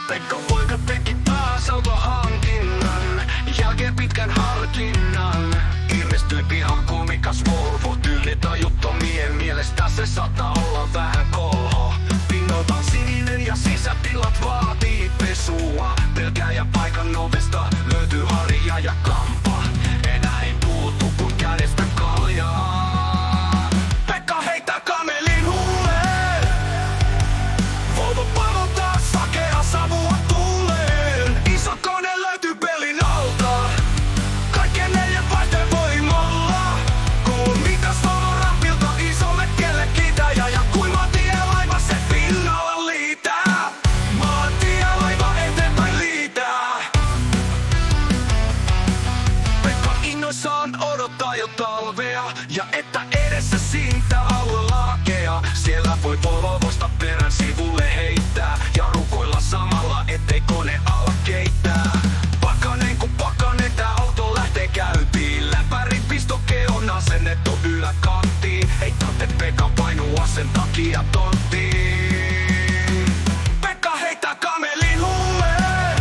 Pekka poika teki taas autohankinnan, jälkeen pitkän harkinnan. Ilmestyi pihan komikas Volvo, tyyli tajuttomien mielestä se saattaa olla vähän kolho. Pinnalta on sininen ja sisätilat vaatii pesua. Pelkääjä paikan ovesta löytyy harja ja kampa. Enää ei puutu kun kädestä kaljaa. Pekka heittää kamelin huuleen. Volvo palottaa sakea savua tuuleen. Iso kone löytyy pelin alta. Kaikkien neljän vaihteen voimalla. Kuumikas Volvo rampilta isolle kelle kitäjä. Ja kuin maantielaiva se pinnalla liitää. Maantielaiva eteenpäin liitää. Pekka innoissaan odottaa jo talvea. Ja että edessä siitä alue lakea. Siellä voi Volvosta perän sivulle heittää. Ja rukoilla samalla ettei kone ala keittää. Pakanen kun pakanen tää auto lähtee käyntiin. Läpärin pistoke on asennettu yläkanttiin. Ei tarvitse Pekka painua sen takia tonttiin. Pekka heittää kamelin huuleen.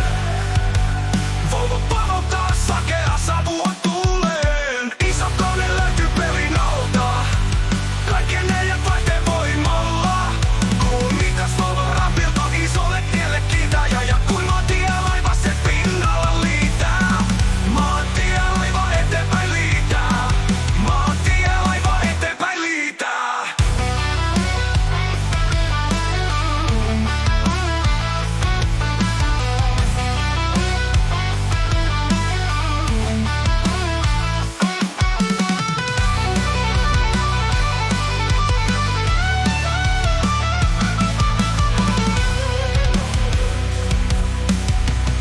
Volvo palottaa sakea savua tuuleen. Iso kone löytyy pelin alta. Kaikkien neljän vaihteen voimalla. Kuumikas Volvo rampilta isolle tielle kitäjä. Ja kuin maantielaiva se pinnalla liitää. Maantielaiva eteenpäin liitää. Maantielaiva eteenpäin liitää.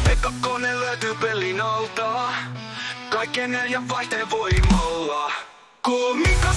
Pekka kone löytyy pelin alta. Kaikkien neljän vaihteen voimalla. Kuumikas